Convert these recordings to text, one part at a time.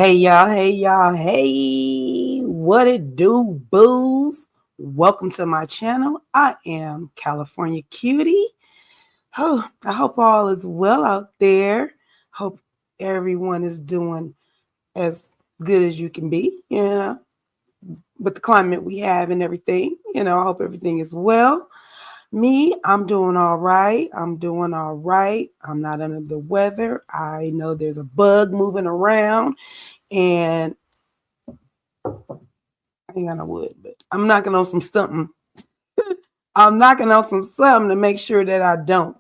Hey, what it do, boos? Welcome to my channel. I am California Cutie. Oh, I hope all is well out there. Hope everyone is doing as good as you can be, with the climate we have and everything. I hope everything is well. Me, I'm doing all right. I'm not under the weather. I know there's a bug moving around and I ain't got no wood, but I'm knocking on some something. I'm knocking on some something to make sure that I don't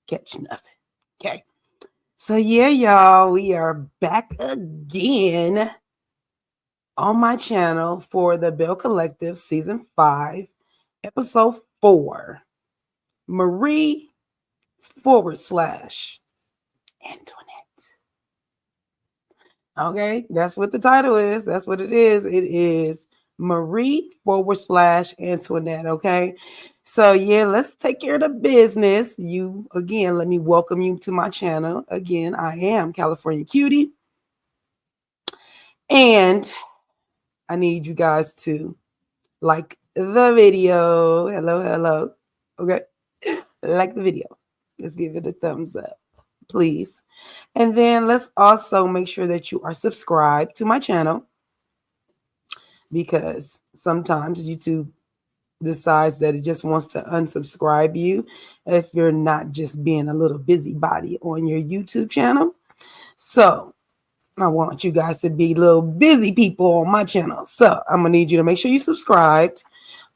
catch nothing. Okay. So yeah, y'all, we are back again on my channel for the Belle Collective Season 5, Episode 4. Marie / Antoinette. Okay, that's what the title is. That's what it is. It is Marie / Antoinette. Okay, so yeah, let's take care of the business. Let me welcome you to my channel. Again, I am California Cutie, and I need you guys to like the video. Hello. Okay, like the video. Let's give it a thumbs up, please. And then let's also make sure that you are subscribed to my channel, because sometimes YouTube decides that it just wants to unsubscribe you if you're not just being a little busybody on your YouTube channel. So I want you guys to be little busy people on my channel. So I'm gonna need you to make sure you subscribed.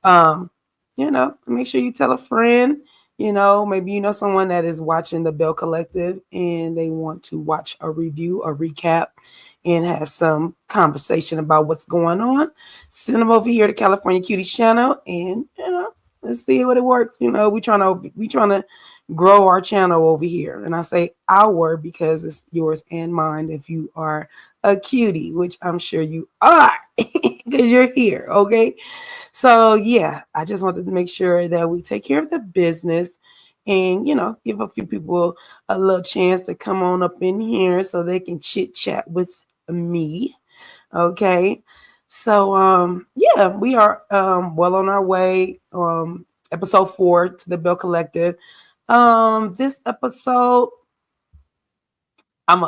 Make sure you tell a friend. Maybe someone that is watching the Belle Collective and they want to watch a review, a recap, and have some conversation about what's going on. Send them over here to California Cutie channel, and let's see what it works. We trying to grow our channel over here, and I say our because it's yours and mine if you are a cutie, which I'm sure you are because you're here. Okay. So yeah, I just wanted to make sure that we take care of the business and, give a few people a little chance to come on up in here so they can chit chat with me. Okay. So, yeah, we are, well on our way. Episode 4 to the Belle Collective. This episode, I'm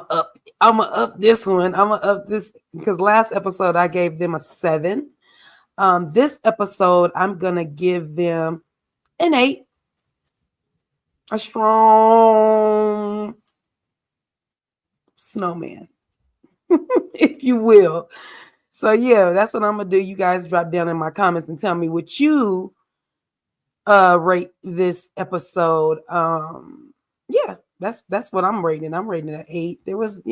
gonna up this one. I'm gonna up this because last episode I gave them a 7. This episode, I'm going to give them an 8. A strong snowman, if you will. So, yeah, that's what I'm going to do. You guys drop down in my comments and tell me what you rate this episode. Yeah, that's what I'm rating. I'm rating it at 8. There was,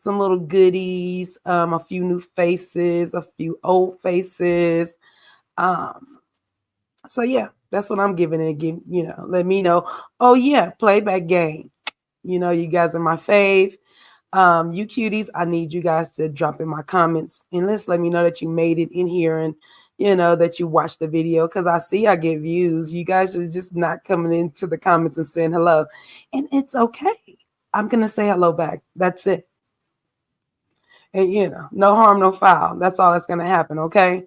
some little goodies, a few new faces, a few old faces. So yeah, that's what I'm giving it. Let me know. Oh yeah, playback game. You guys are my fave. You cuties, I need you guys to drop in my comments and let me know that you made it in here and that you watched the video, because I see I get views. You guys are just not coming into the comments and saying hello, and it's okay. I'm gonna say hello back. That's it. And no harm, no foul. That's all that's gonna happen. Okay.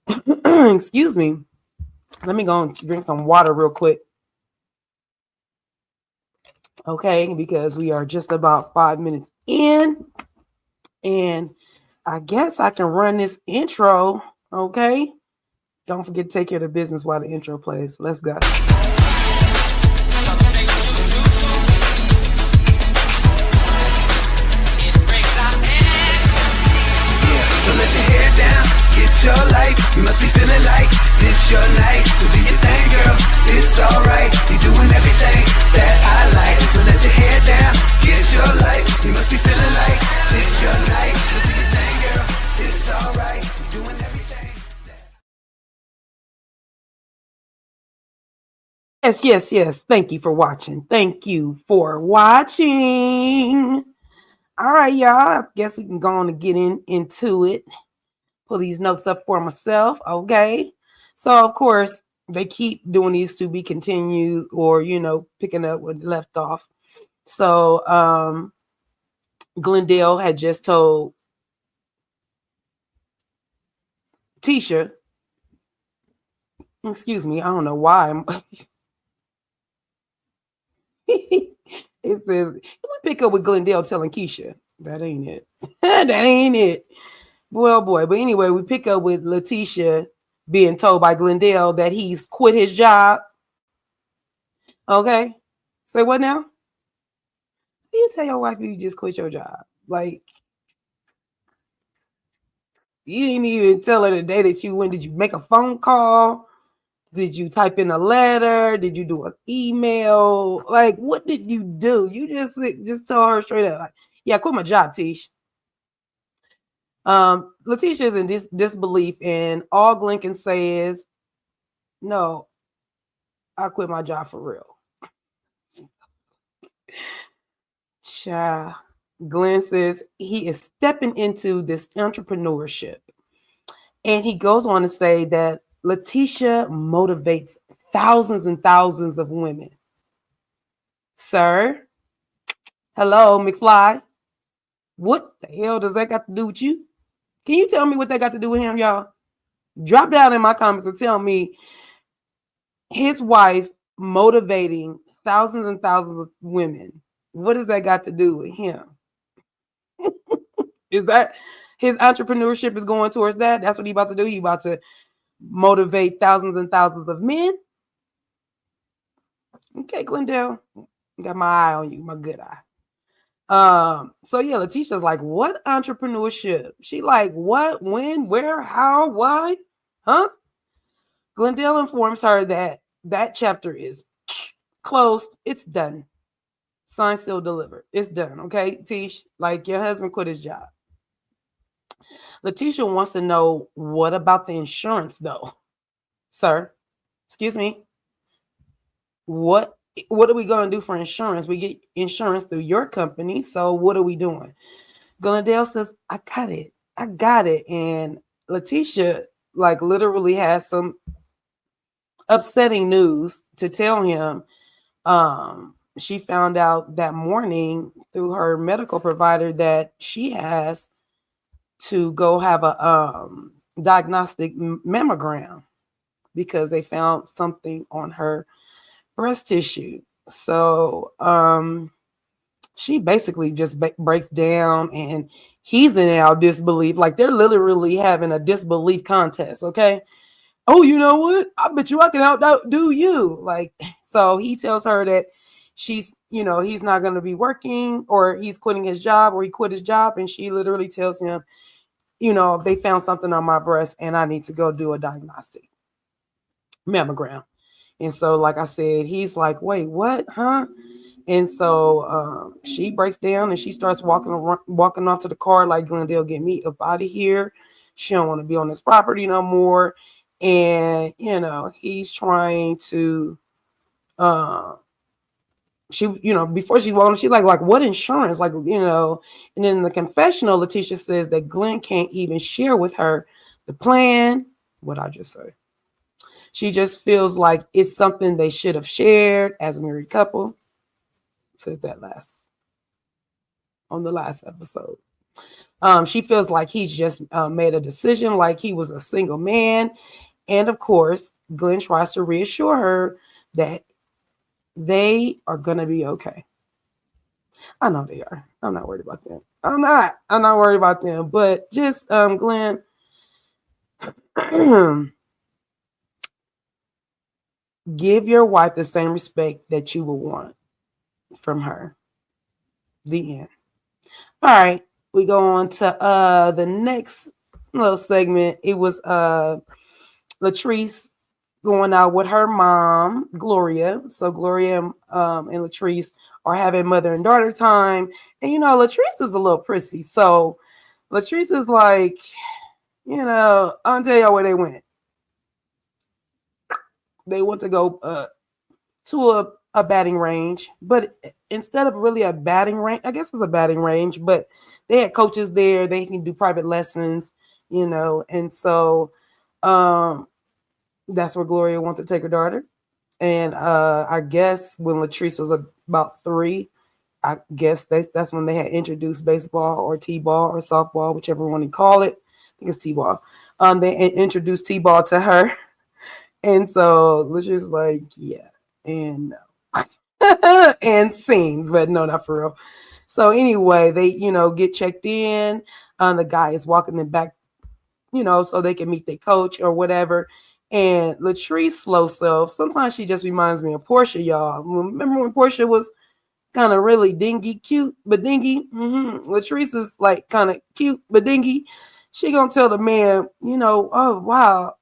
Excuse me. Let me go and drink some water real quick. Okay, because we are just about 5 minutes in. And I guess I can run this intro. Okay. Don't forget to take care of the business while the intro plays. Let's go. Get your life, you must be feeling like this your night. So do your thing, girl, it's alright. You're doing everything that I like. So let your hair down, get your life. You must be feeling like this your night. So do your thing, girl, it's alright. You're doing everything Yes. Thank you for watching. All right, y'all. I guess we can go on and get into it. Pull these notes up for myself. Okay. So of course they keep doing these to be continued, or picking up what left off. So Glendale had just told Tisha, excuse me, I don't know why. It says, we pick up with Glendale telling Keisha. That ain't it. That ain't it. Well, boy. But anyway, we pick up with Letitia being told by Glendale that he's quit his job. Okay. Say what now? You tell your wife you just quit your job. Like, you didn't even tell her the day that you went. Did you make a phone call? Did you type in a letter? Did you do an email? Like, what did you do? You just tell her straight up, like, yeah, I quit my job, Tish. Letitia is in disbelief, and all Glenn can say is, no, I quit my job for real. Child. Glenn says he is stepping into this entrepreneurship. And he goes on to say that Letitia motivates thousands and thousands of women. Sir, hello, McFly. What the hell does that got to do with you? Can you tell me what that got to do with him, y'all? Drop down in my comments and tell me his wife motivating thousands and thousands of women. What does that got to do with him? Is that his entrepreneurship is going towards that? That's what he about to do. He about to motivate thousands and thousands of men. Okay, Glendale, got my eye on you, my good eye. So yeah, Letitia's like, what entrepreneurship? She like, what, when, where, how, why? Huh? Glendale informs her that that chapter is closed. It's done. Signed, sealed, delivered. It's done. Okay, Tish, like your husband quit his job. Letitia wants to know, what about the insurance though? Sir, excuse me. What are we going to do for insurance? We get insurance through your company. So what are we doing? Glendale says, I got it. I got it. And Letitia like literally has some upsetting news to tell him. She found out that morning through her medical provider that she has to go have a diagnostic mammogram because they found something on her breast tissue. So she basically just breaks down, and he's in our disbelief. Like they're literally having a disbelief contest. Okay. Oh, you know what? I bet you I can outdo you. Like, so he tells her that she's, he's not going to be working, or he's quitting his job, or he quit his job. And she literally tells him, they found something on my breast and I need to go do a diagnostic mammogram. And so, like I said, he's like, wait, what? Huh? And so she breaks down and she starts walking off to the car like, Glendale, get me up out of here. She don't want to be on this property no more. And, he's trying to, she, before she walked, she like, what insurance? Like, and then in the confessional, Letitia says that Glenn can't even share with her the plan. What I just say. She just feels like it's something they should have shared as a married couple. Said that on the last episode. She feels like he's just made a decision, like he was a single man. And of course, Glenn tries to reassure her that they are going to be okay. I know they are. I'm not worried about them. I'm not worried about them. But just, Glenn, give your wife the same respect that you would want from her. The end. All right. We go on to the next little segment. It was Latrice going out with her mom, Gloria. So Gloria and Latrice are having mother and daughter time. And, Latrice is a little prissy. So Latrice is like, I'll tell y'all where they went. They went to go to a batting range. But instead of really a batting range, I guess it's a batting range, but they had coaches there. They can do private lessons, And so that's where Gloria wanted to take her daughter. And I guess when Latrice was about 3, I guess that's when they had introduced baseball or t-ball or softball, whichever one you call it. I think it's t-ball. They introduced t-ball to her, and so Latrice's like, yeah, and no, and sing, but no, not for real. So anyway, they get checked in. The guy is walking them back, so they can meet their coach or whatever. And Latrice slow self, sometimes she just reminds me of Portia, y'all. Remember when Portia was kind of really dingy, cute, but dingy? Latrice is like kind of cute, but dingy. She gonna tell the man, oh wow,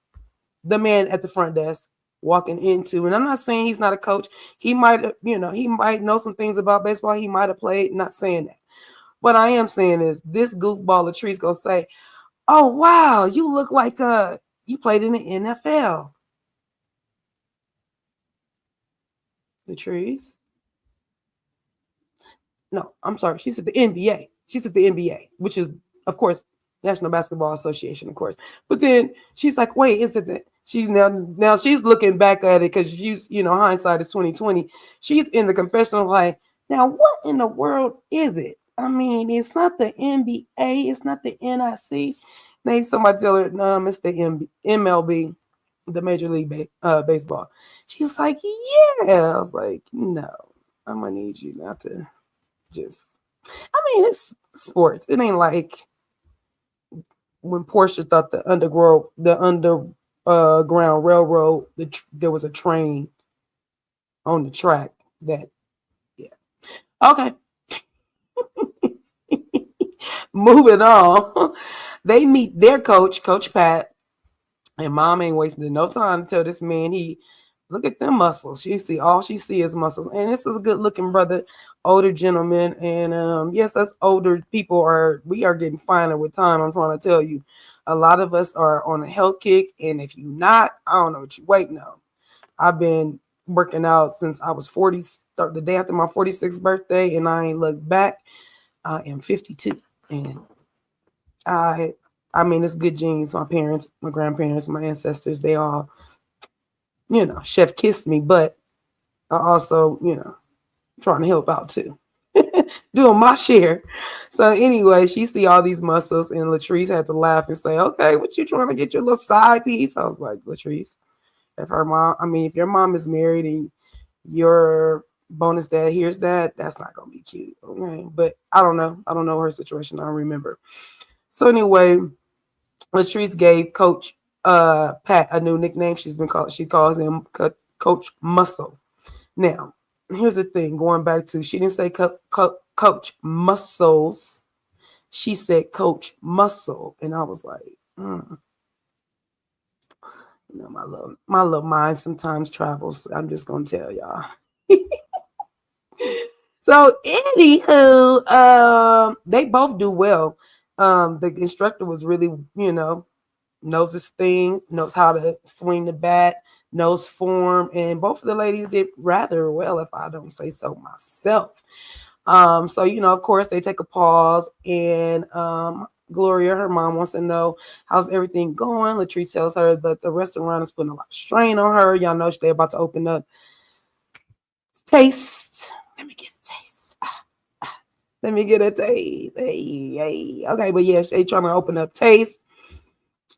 the man at the front desk walking into, and I'm not saying he's not a coach. He might, he might know some things about baseball. He might have played. Not saying that. What I am saying is this goofball Latrice gonna say, "Oh wow, you look like you played in the NFL." Latrice. No, I'm sorry. She's at the NBA. She's at the NBA, which is, of course, National Basketball Association, of course. But then she's like, "Wait, is it that?" She's now she's looking back at it because she's, hindsight is 2020. She's in the confessional like, now what in the world is it? I mean, it's not the NBA, it's not the NIC. Maybe somebody tell her, no, it's the MLB, the Major League Baseball. She's like, yeah. I was like, no, I'm gonna need you not to just. I mean, it's sports. It ain't like when Portia thought the underground railroad, there was a train on the track. That, yeah. Okay. Moving on. They meet their coach, Coach Pat, and mom ain't wasting no time to tell this man he look at them muscles. All she see is muscles. And this is a good looking brother, older gentleman. And yes, us older people we are getting finer with time. I'm trying to tell you. A lot of us are on a health kick. And if you're not, I don't know what you're waiting on. I've been working out since I was 40, start the day after my 46th birthday, and I ain't looked back. I am 52. And I mean, it's good genes. My parents, my grandparents, my ancestors, they all, chef kissed me, but I also, trying to help out too. Doing my share. So anyway, she see all these muscles, and Latrice had to laugh and say, okay, what you trying to get your little side piece? I was like, Latrice, if your mom is married and your bonus dad hears that, that's not going to be cute. Okay. But I don't know her situation. I don't remember. So anyway, Latrice gave Coach Pat a new nickname. She calls him Coach Muscle. Now, here's the thing. Going back to, she didn't say Coach Muscles. She said Coach Muscle, and I was like, my little mind sometimes travels. I'm just gonna tell y'all. So anywho, they both do well. The instructor was really, knows his thing, knows how to swing the bat, knows form, and both of the ladies did rather well, if I don't say so myself. So of course they take a pause, and Gloria, her mom, wants to know how's everything going. Latrice tells her that the restaurant is putting a lot of strain on her. Y'all know they're about to open up. Taste. Let me get a taste. Let me get a taste. Hey. Okay, but yeah, they trying to open up Taste.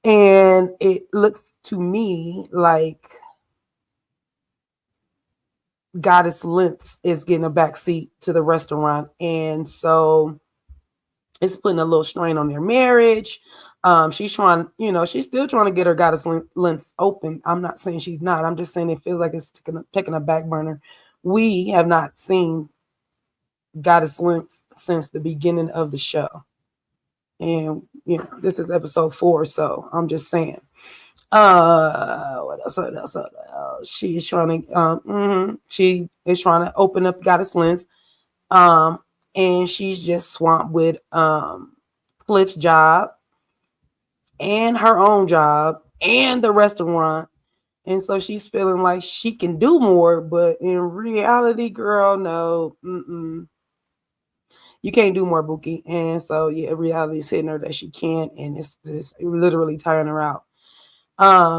And it looks to me like Goddess Lengths is getting a backseat to the restaurant. And so it's putting a little strain on their marriage. She's trying, she's still trying to get her Goddess Lengths open. I'm not saying she's not. I'm just saying it feels like it's taking a back burner. We have not seen Goddess Lengths since the beginning of the show. And, this is episode 4, so I'm just saying. What else? She is trying to, she is trying to open up Goddess Lengths. And she's just swamped with Cliff's job and her own job and the restaurant. And so she's feeling like she can do more, but in reality, girl, no. You can't do more, Bookie. And so, yeah, reality is hitting her that she can't, and it's literally tiring her out.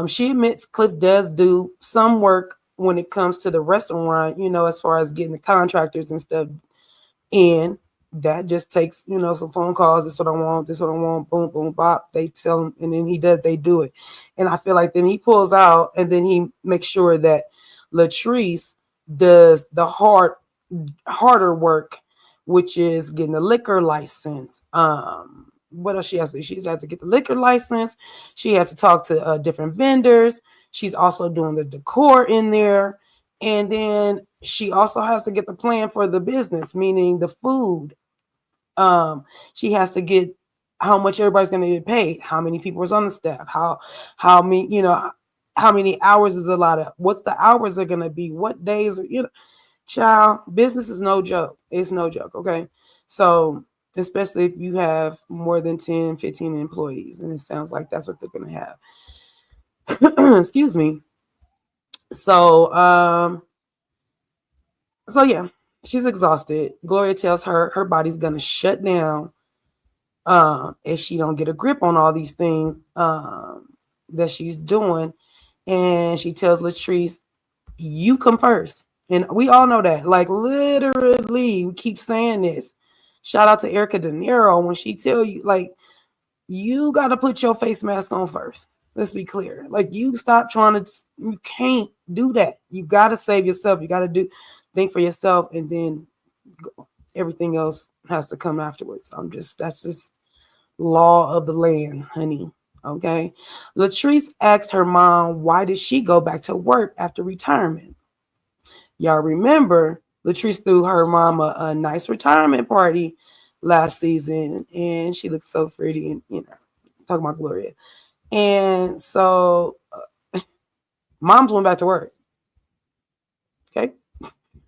She admits Cliff does do some work when it comes to the restaurant, as far as getting the contractors and stuff And that just takes, some phone calls. This is what I want. This is what I want. Boom, boom, bop. They tell him, and then they do it. And I feel like then he pulls out, and then he makes sure that Latrice does the harder work, which is getting the liquor license. What else she has to do? She's had to get the liquor license. She had to talk to different vendors. She's also doing the decor in there. And then she also has to get the plan for the business, meaning the food. She has to get how much everybody's going to get paid, how many people is on the staff, how many, how many hours is a lot of, what the hours are going to be, what days, child, business is no joke. It's no joke. Okay. So, especially if you have more than 10, 15 employees, and it sounds like that's what they're going to have. Excuse me. So, yeah, she's exhausted. Gloria tells her body's going to shut down if she don't get a grip on all these things that she's doing. And she tells Latrice, you come first. And we all know that. Like, literally, we keep saying this. Shout out to Erica De Niro when she tell you, like, you got to put your face mask on first. Let's be clear. Like, you stop trying to, you can't do that. You got to save yourself. You got to think for yourself, and then everything else has to come afterwards. That's just law of the land, honey. Okay. Latrice asked her mom, why did she go back to work after retirement? Y'all remember Latrice threw her mom a nice retirement party last season, and she looked so pretty, and talking about Gloria. And so moms went back to work. Okay.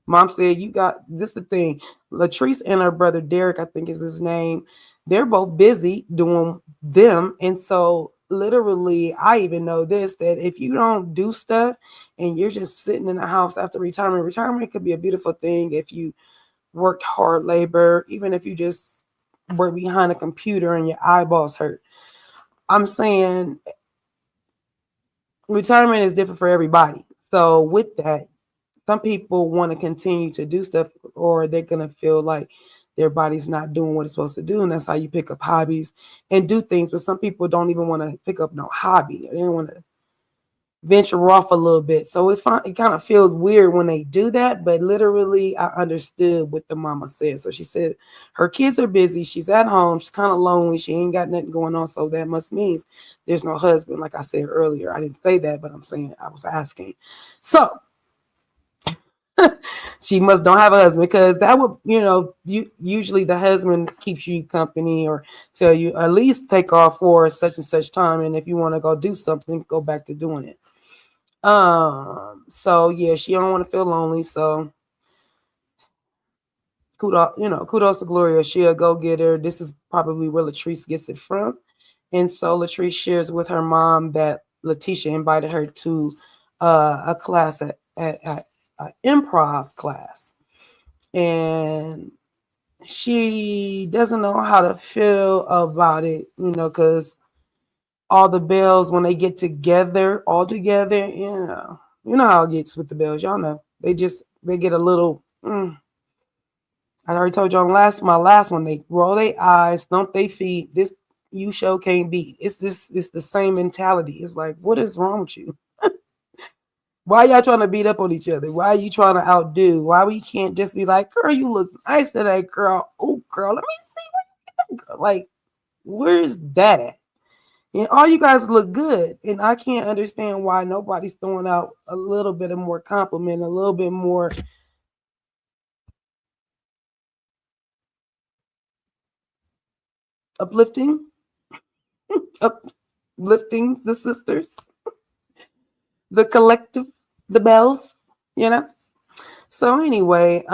Mom said, you got this is the thing. Latrice and her brother Derek, I think is his name, they're both busy doing them. And so literally, I even know this, that if you don't do stuff and you're just sitting in the house after retirement could be a beautiful thing if you worked hard labor, even if you just work behind a computer and your eyeballs hurt. I'm saying retirement is different for everybody. So with that, some people want to continue to do stuff, or they're going to feel like their body's not doing what it's supposed to do. And that's how you pick up hobbies and do things. But some people don't even want to pick up no hobby. They don't want to venture off a little bit. So it kind of feels weird when they do that. But literally, I understood what the mama said. So she said her kids are busy. She's at home. She's kind of lonely. She ain't got nothing going on. So that must mean there's no husband. Like I said earlier, I didn't say that, but I'm saying I was asking. So she must don't have a husband, because that would, usually the husband keeps you company or tell you at least take off for such and such time. And if you want to go do something, go back to doing it. So yeah, she don't want to feel lonely. So kudos to Gloria. She a go-getter. This is probably where Latrice gets it from. And so Latrice shares with her mom that Letitia invited her to a class at improv class, and she doesn't know how to feel about it, because all the Bells, when they get together all together, you know how it gets with the Bells. Y'all know they get a little I already told you on my last one, they roll their eyes, stomp their feet. This you show can't beat. It's the same mentality. It's like, what is wrong with you? Why y'all trying to beat up on each other? Why are you trying to outdo? Why we can't just be like, girl, you look nice today, girl. Oh, girl, let me see where you get that girl. Like, where's that at? And all you guys look good. And I can't understand why nobody's throwing out a little bit of more compliment, a little bit more uplifting, uplifting the sisters, the collective, the Bells. So anyway,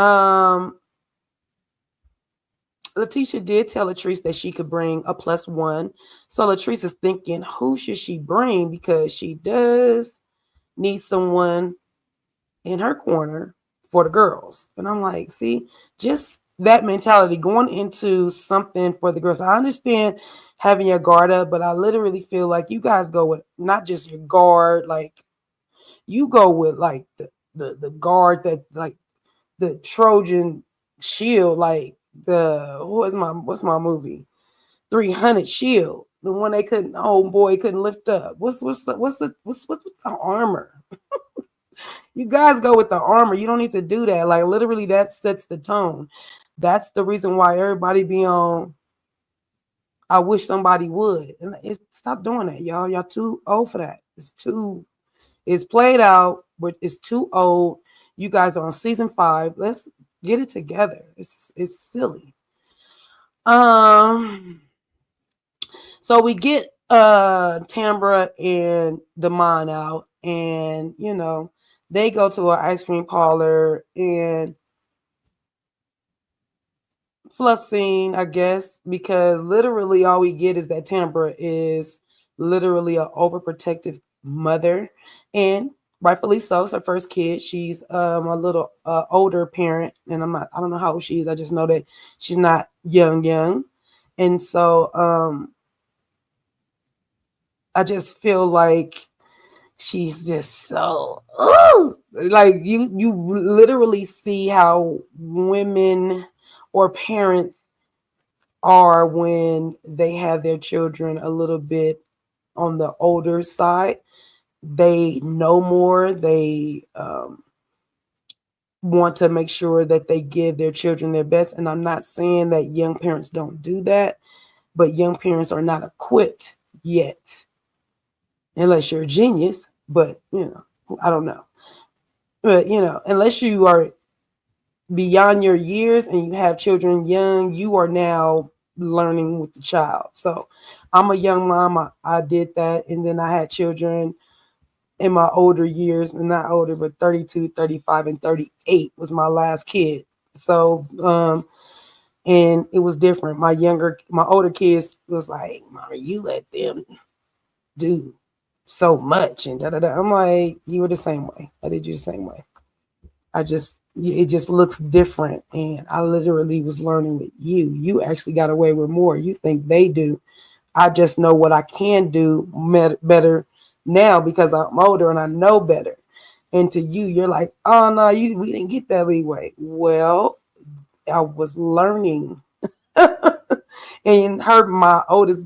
Letitia did tell Latrice that she could bring a +1. So Latrice is thinking, who should she bring? Because she does need someone in her corner for the girls. And I'm like, see, just that mentality going into something for the girls. I understand having your guard up, but I literally feel like you guys go with not just your guard, like you go with like the guard that like the Trojan shield, like The what's my movie? 300 Shield, the one they couldn't. Oh boy, couldn't lift up. What's the armor? You guys go with the armor. You don't need to do that. Like literally, that sets the tone. That's the reason why everybody be on. I wish somebody would. And stop doing that, y'all. Y'all too old for that. It's too. It's played out, but it's too old. You guys are on season 5. Let's get it together. It's silly. Um. So we get Tambra and Damon out, and they go to an ice cream parlor and fluff scene, I guess, because literally all we get is that Tambra is literally an overprotective mother, and rightfully so. It's her first kid. She's a little older parent, and I don't know how old she is. I just know that she's not young, and so I just feel like she's just so like you literally see how women or parents are when they have their children a little bit on the older side. They know more. They want to make sure that they give their children their best. And I'm not saying that young parents don't do that, but young parents are not equipped yet, unless you're a genius. But I don't know. But unless you are beyond your years and you have children young, you are now learning with the child. So I'm a young mom. I did that, and then I had children in my older years, and not older, but 32, 35, and 38 was my last kid. So and it was different. My older kids was like, Mama, you let them do so much and da da da. I'm like, you were the same way. I did you the same way. It just looks different, and I literally was learning with you. You actually got away with more. You think they do. I just know what I can do better now because I'm older and I know better. And to you, you're like, oh no, we didn't get that leeway. Well, I was learning. And my oldest,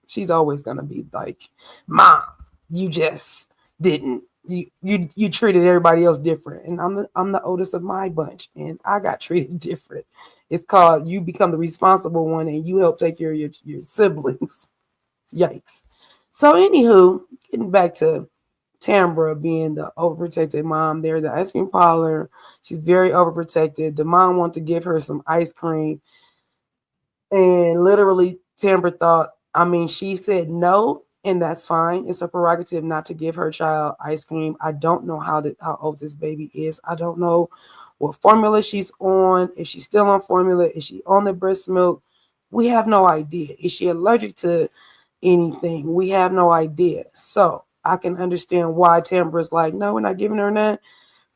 she's always gonna be like, Mom, you just didn't. You treated everybody else different, and I'm the oldest of my bunch, and I got treated different. It's called you become the responsible one, and you help take care of your siblings. Yikes. So anywho, getting back to Tambra being the overprotected mom there, the ice cream parlor. She's very overprotected. The mom wanted to give her some ice cream. And literally, Tambra thought, I mean, she said no, and that's fine. It's a prerogative not to give her child ice cream. I don't know how old this baby is. I don't know what formula she's on, if she's still on formula, is she on the breast milk? We have no idea. Is she allergic to anything? We have no idea. So I can understand why Tambra's like, no, we're not giving her that.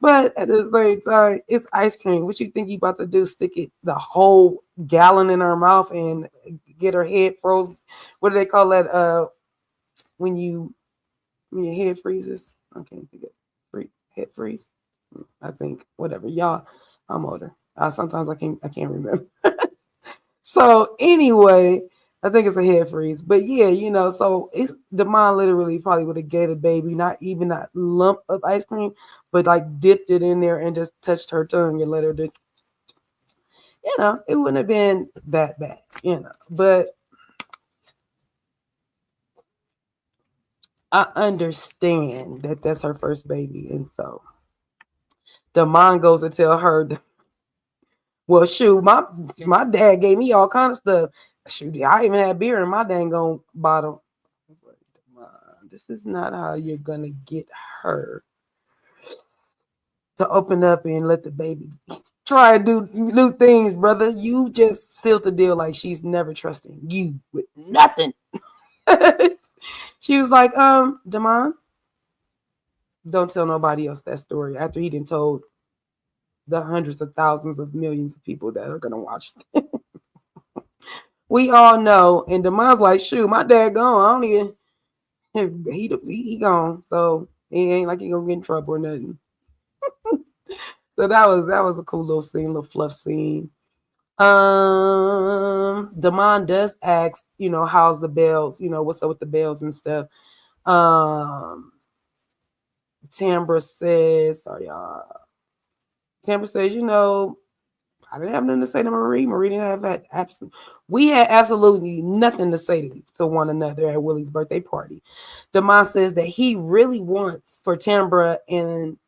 But at the same time, it's ice cream. What you think you about to do? Stick it the whole gallon in her mouth and get her head froze? What do they call that? When your head freezes? I can't think of head freeze. I think whatever. Y'all, I'm older. Sometimes I can't remember. So anyway, I think it's a head freeze. But yeah, so it's the mom literally probably would have gave the baby not even that lump of ice cream, but like dipped it in there and just touched her tongue and let her do. It wouldn't have been that bad, But I understand that that's her first baby, and so the mom goes to tell her, well, shoot, my dad gave me all kind of stuff. Shoot, I even had beer in my dang on bottle. I was like, this is not how you're gonna get her to open up and let the baby try to do new things, brother. You just sealed the deal like she's never trusting you with nothing. She was like, Damon, don't tell nobody else that story after he didn't told the hundreds of thousands of millions of people that are gonna watch. We all know, and Damon's like, shoot, my dad gone. I don't even he gone, so he ain't like he gonna get in trouble or nothing. So that was a cool little scene, little fluff scene. Damon does ask, how's the bells, what's up with the bells and stuff. Um, Tambra says, sorry, y'all. Tambra says, I didn't have nothing to say to Marie. Marie didn't have that we had absolutely nothing to say to one another at Willie's birthday party. Damon says that he really wants for Tambra and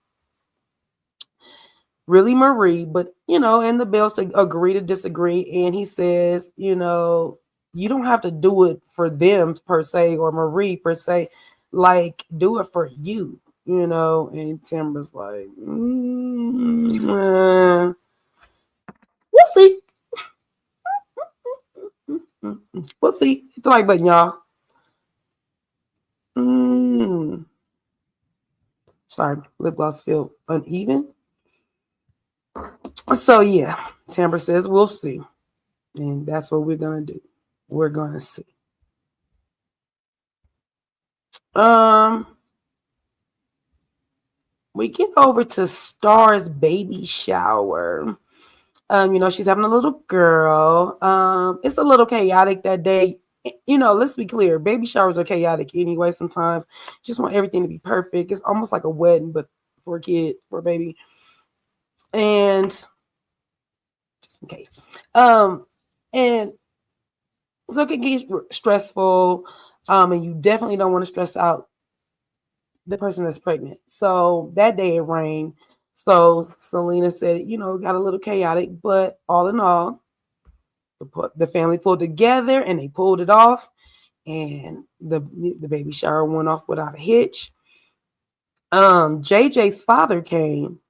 really Marie, but and the Bells to agree to disagree. And he says, you don't have to do it for them per se or Marie per se, like do it for you, And Timber's like, we'll see, we'll see. Hit the like button, y'all. Sorry, lip gloss feel uneven. So yeah, Tamber says we'll see. And that's what we're gonna do. We're gonna see. We get over to Star's baby shower. She's having a little girl. It's a little chaotic that day. Let's be clear, baby showers are chaotic anyway. Sometimes just want everything to be perfect. It's almost like a wedding, but for a kid, for a baby. And just in case. And so it can get stressful. And you definitely don't want to stress out the person that's pregnant. So that day it rained. So Selena said, got a little chaotic, but all in all, the family pulled together and they pulled it off. And the baby shower went off without a hitch. JJ's father came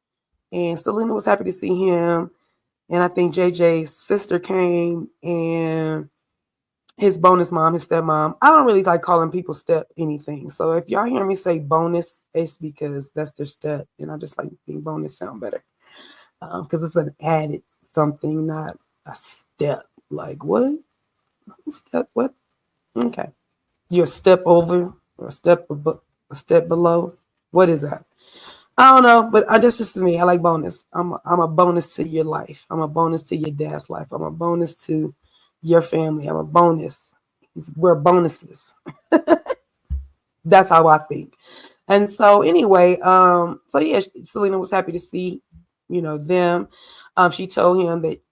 and Selena was happy to see him. And I think JJ's sister came and his bonus mom, his stepmom. I don't really like calling people step anything. So if y'all hear me say bonus, it's because that's their step. And I just like to think bonus sound better. Because it's an added something, not a step. Like what? Step what? Okay. You're a step over or a step below. What is that? I don't know, but this is me. I like bonus. I'm a bonus to your life. I'm a bonus to your dad's life. I'm a bonus to your family. I'm a bonus. We're bonuses. That's how I think. And so anyway, Selena was happy to see, them. She told him that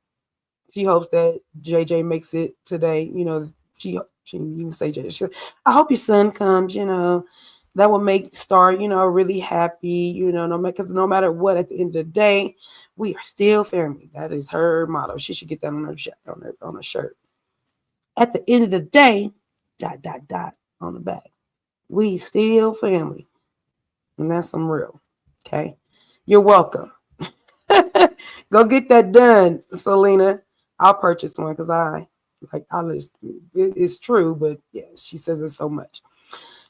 she hopes that JJ makes it today. She even say JJ. She said, I hope your son comes, that will make Star, really happy, because no matter what, at the end of the day, we are still family. That is her motto. She should get that on her shirt. At the end of the day, ... on the back. We still family. And that's some real. Okay. You're welcome. Go get that done, Selena. I'll purchase one because it's true, but yeah, she says it so much.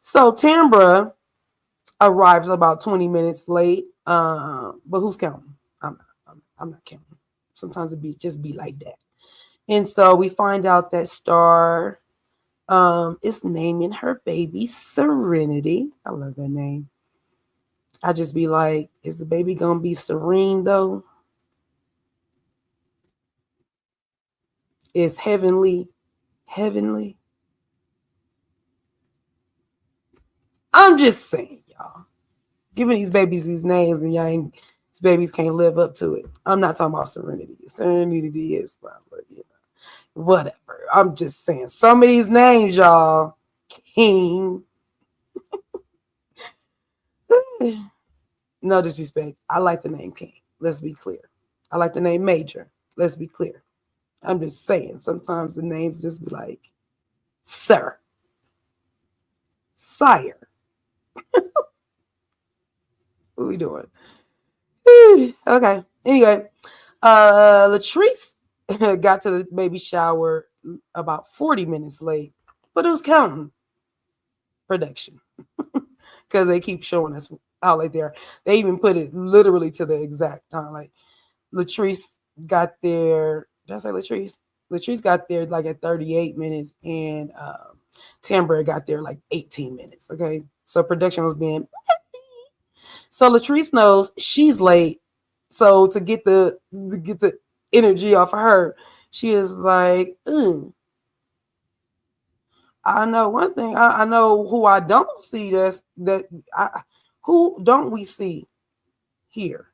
So Tambra arrives about 20 minutes late. But who's counting? I'm not counting. Sometimes it just be like that. And so we find out that Star is naming her baby Serenity. I love that name. I just be like, is the baby gonna be serene though? Is heavenly? I'm just saying, y'all. Giving these babies these names and these babies can't live up to it. I'm not talking about Serenity. Serenity is probably, whatever. I'm just saying some of these names, y'all. King. No disrespect. I like the name King. Let's be clear. I like the name Major. Let's be clear. I'm just saying sometimes the names just be like Sir, Sire. What are we doing? Okay. Anyway, Latrice got to the baby shower about 40 minutes late, but it was counting production because they keep showing us how late they are. They even put it literally to the exact time. Like Latrice got there. Did I say Latrice? Latrice got there like at 38 minutes, and Tambra got there like 18 minutes. Okay, so production was being messy. So Latrice knows she's late. So to get the energy off of her, She is like, I know one thing. I know who I don't see. Who don't we see here?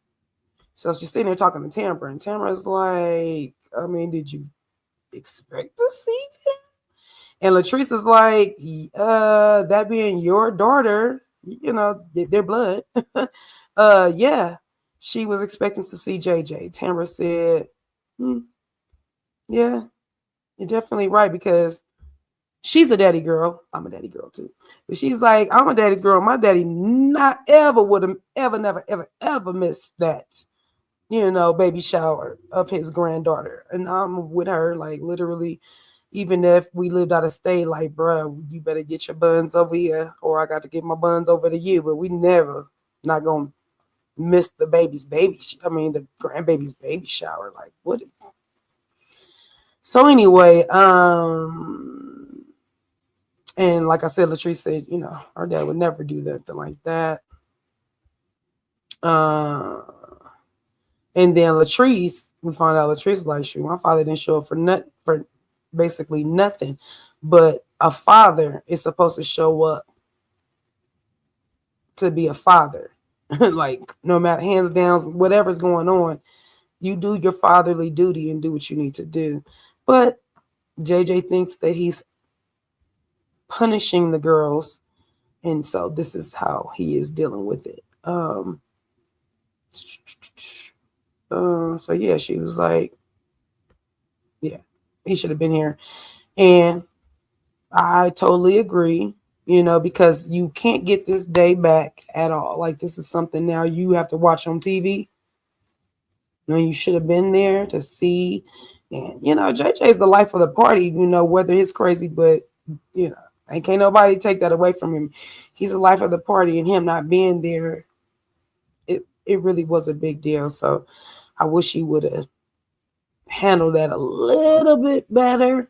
So she's sitting there talking to Tamara, and Tamara's like, I mean, did you expect to see them? And Latrice is like, that being your daughter, their blood. Yeah, she was expecting to see JJ. Tamara said, yeah, you're definitely right because she's a daddy girl. I'm a daddy girl too. But she's like, I'm a daddy girl. My daddy not ever would have ever, never, ever, ever missed that, baby shower of his granddaughter. And I'm with her, like literally, even if we lived out of state, like, bro, you better get your buns over here, or I got to get my buns over to you. But we never not gonna miss the the grandbaby's baby shower. Like, what? So anyway, and like I said, Latrice said, our dad would never do nothing like that. And then Latrice, we found out Latrice like, shoot, my father didn't show up for basically nothing. But a father is supposed to show up to be a father. Like, no matter, hands down, whatever's going on, you do your fatherly duty and do what you need to do. But JJ thinks that he's punishing the girls, and so this is how he is dealing with it. So yeah, she was like, yeah, he should have been here. And I totally agree, because you can't get this day back at all. Like, this is something now you have to watch on TV. You should have been there to see. And, JJ is the life of the party, whether he's crazy, but, and can't nobody take that away from him. He's the life of the party, and him not being there, it really was a big deal. So I wish he would have handled that a little bit better,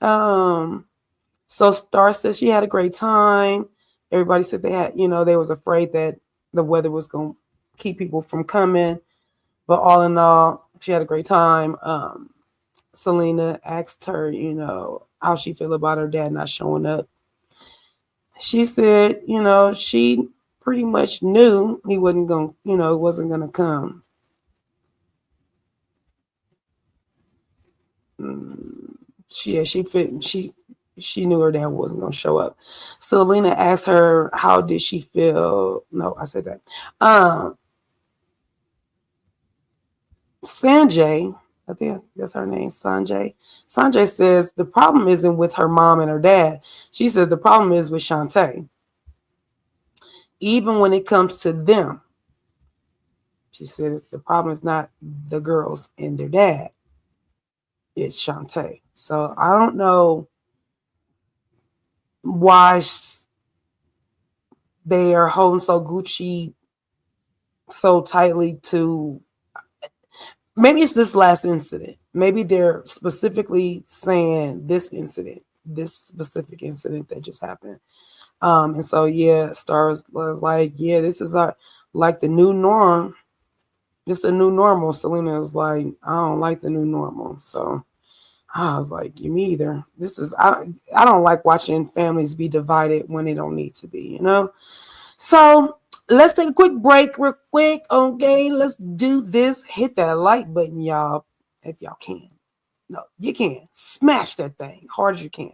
So Star says she had a great time. Everybody said they had, they was afraid that the weather was going to keep people from coming. But all in all, she had a great time. Selena asked her, how she feel about her dad not showing up. She said, she pretty much knew he wasn't going, wasn't going to come. She knew her dad wasn't going to show up. Selena asked her, how did she feel? No, I said that. Sanjay, I think that's her name, Sanjay. Sanjay says the problem isn't with her mom and her dad. She says the problem is with Shantae. Even when it comes to them, she said the problem is not the girls and their dad. It's Shantae. So I don't know why they are holding Gucci so tightly to. Maybe it's this last incident. Maybe they're specifically saying this specific incident that just happened. And so, yeah, Stars was like, yeah, this is like the new norm. This is the new normal. Selena was like, I don't like the new normal. So I was like, you me either. I don't like watching families be divided when they don't need to be, So let's take a quick break real quick. Okay, let's do this. Hit that like button, y'all, if y'all can. No, you can. Smash that thing hard as you can.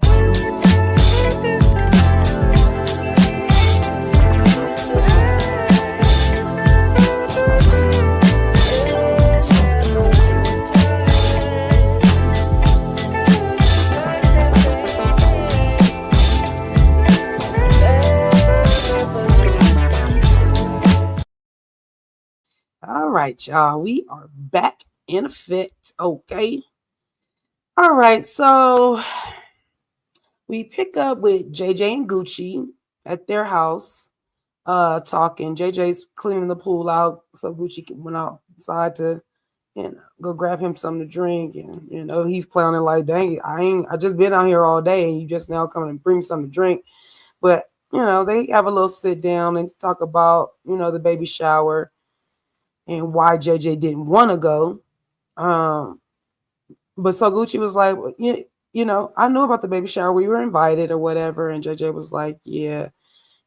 All right, y'all. We are back in effect. Okay. All right. So we pick up with JJ and Gucci at their house, talking. JJ's cleaning the pool out, so Gucci went outside to, go grab him something to drink, and he's clowning like, dang, I just been out here all day, and you just now coming and bring me something to drink. But they have a little sit down and talk about the baby shower and why JJ didn't want to go. But so Gucci was like, well, you know, I knew about the baby shower. We were invited or whatever. And JJ was like, yeah,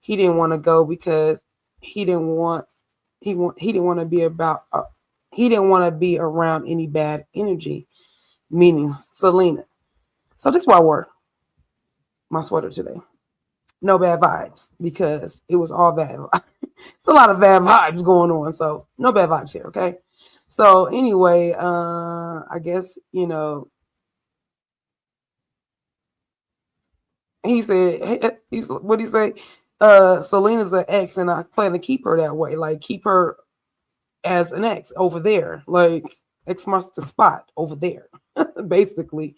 he didn't want to go because he didn't want he didn't want to be about he didn't want to be around any bad energy, meaning Selena. So this is why I wore my sweater today. No bad vibes because it was all bad. It's a lot of bad vibes going on. So no bad vibes here, okay? So anyway, I guess, you know, he said he's what he say? Selena's an ex and I plan to keep her that way. Like keep her as an ex over there. Like X marks the spot over there, basically.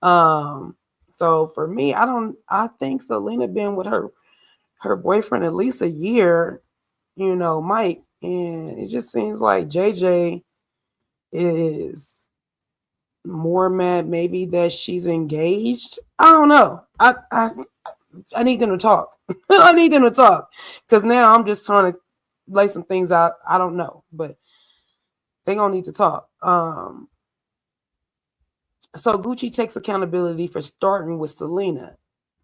Um, so for me, I think Selena been with her boyfriend at least a year, you know, Mike, and it just seems like JJ is more mad maybe that she's engaged. I don't know. I need them to talk. I need them to talk because now I'm just trying to lay some things out. I don't know, but they gonna need to talk. So Gucci takes accountability for starting with Selena,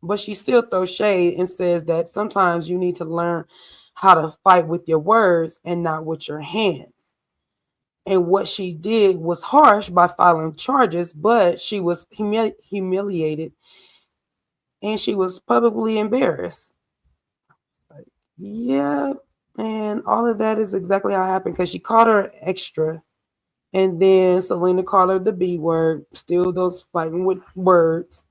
but she still throws shade and says that sometimes you need to learn how to fight with your words and not with your hands. And what she did was harsh by filing charges, but she was humiliated and she was publicly embarrassed. Like, yeah, and all of that is exactly how it happened because she called her extra. And then Selena called her the B word, still those fighting with words.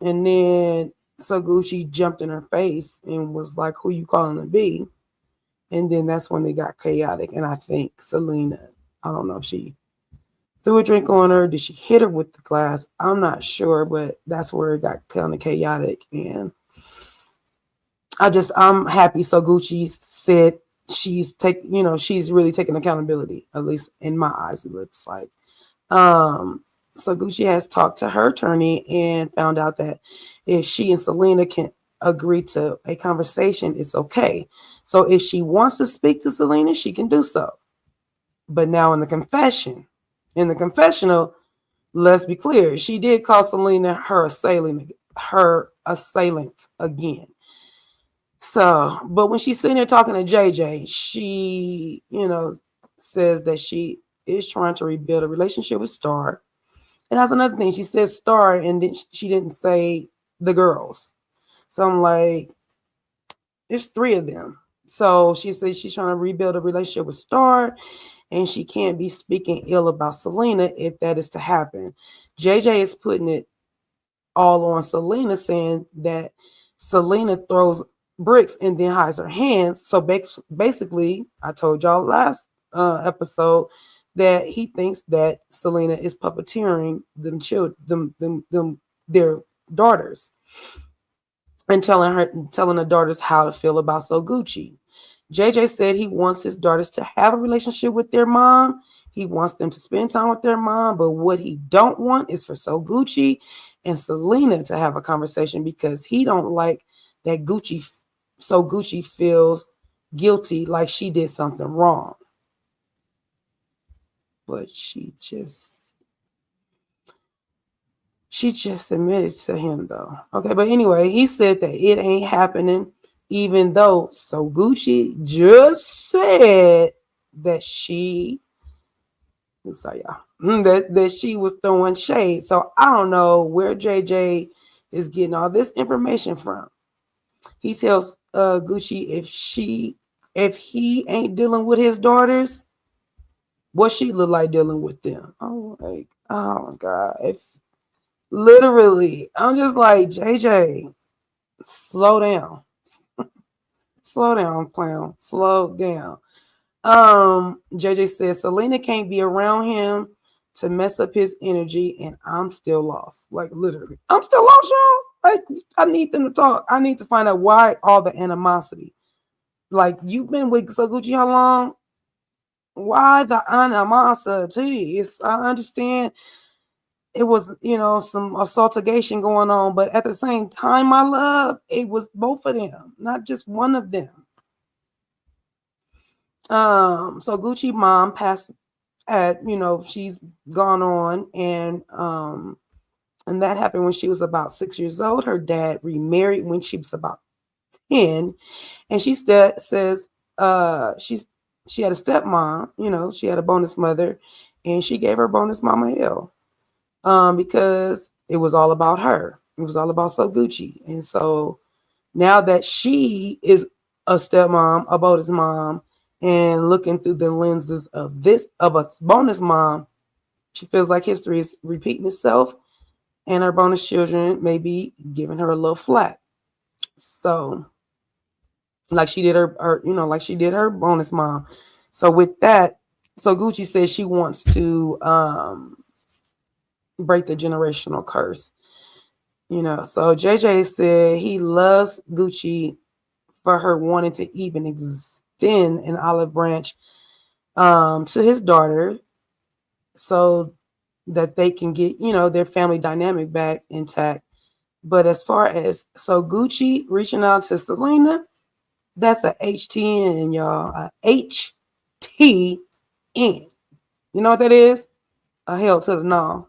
And then so Gucci jumped in her face and was like, who you calling a B? And then that's when it got chaotic. And I think Selena, I don't know if she threw a drink on her, did she hit her with the glass? I'm not sure, but that's where it got kind of chaotic. And I'm happy. So Gucci said she's really taking accountability, at least in my eyes, it looks like. So Gucci has talked to her attorney and found out that if she and Selena can agree to a conversation, it's okay. So if she wants to speak to Selena, she can do so. But now in the confessional, let's be clear, she did call Selena her assailant again. So, but when she's sitting there talking to JJ, she, says that she is trying to rebuild a relationship with Star. And that's another thing. She says Star, and then she didn't say the girls. So I'm like, there's three of them. So she says she's trying to rebuild a relationship with Star, and she can't be speaking ill about Selena if that is to happen. JJ is putting it all on Selena, saying that Selena throws bricks and then hides her hands. So basically, I told y'all last episode that he thinks that Selena is puppeteering them children, their daughters, and telling the daughters how to feel about So Gucci. JJ said he wants his daughters to have a relationship with their mom. He wants them to spend time with their mom, but what he don't want is for So Gucci and Selena to have a conversation because he don't like that So Gucci feels guilty like she did something wrong. But she just admitted to him though. Okay, but anyway, he said that it ain't happening, even though So Gucci just said that that she was throwing shade. So I don't know where JJ is getting all this information from. He tells Gucci if he ain't dealing with his daughters, what she look like dealing with them. Oh, like, oh my God. Literally, I'm just like, JJ, slow down. Slow down, clown. Slow down. JJ says Selena can't be around him to mess up his energy, and I'm still lost. Like literally, I'm still lost, y'all. Like I need them to talk. I need to find out why all the animosity. Like you've been with So Gucci how long? Why the animosity? I understand it was, some assaultation going on, but at the same time, my love, it was both of them, not just one of them. So Gucci mom passed at, she's gone on, and that happened when she was about 6 years old. Her dad remarried when she was about 10, and she says she had a stepmom, she had a bonus mother, and she gave her bonus mama hell, because it was all about her. It was all about So Gucci. And so now that she is a stepmom, a bonus mom, and looking through the lenses of a bonus mom, she feels like history is repeating itself, and her bonus children may be giving her a little flack. So, like she did like she did her bonus mom. So with that, so Gucci says she wants to break the generational curse. So JJ said he loves Gucci for her wanting to even extend an olive branch to his daughter, so that they can get, their family dynamic back intact. But as far as So Gucci reaching out to Selena, that's a HTN, y'all. A HTN. You know what that is? A hell to the no.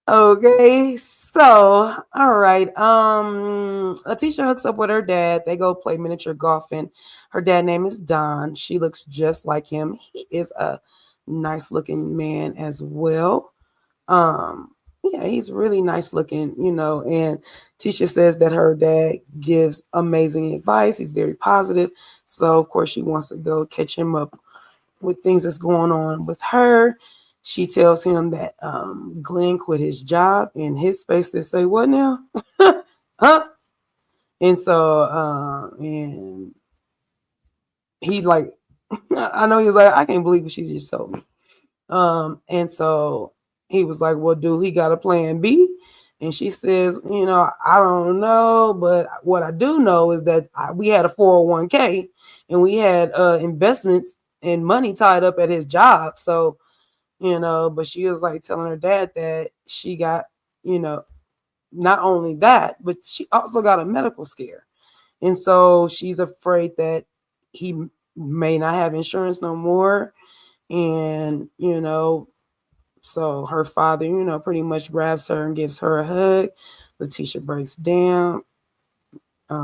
Okay, so all right. Letitia hooks up with her dad. They go play miniature golfing. Her dad name is Don. She looks just like him. He is a nice looking man as well. Yeah, he's really nice looking, and Tisha says that her dad gives amazing advice. He's very positive. So of course she wants to go catch him up with things that's going on with her. She tells him that Glenn quit his job, and his face they say, "What now?" Huh? And so and he like I know he was like, I can't believe what she just told me. And so he was like, "Well, do he got a plan B?" And she says, "I don't know, but what I do know is that we had a 401k, and we had investments and money tied up at his job. So, but she was like telling her dad that she got, not only that, but she also got a medical scare. And so she's afraid that he may not have insurance no more. And, so her father, pretty much grabs her and gives her a hug. Letitia breaks down. She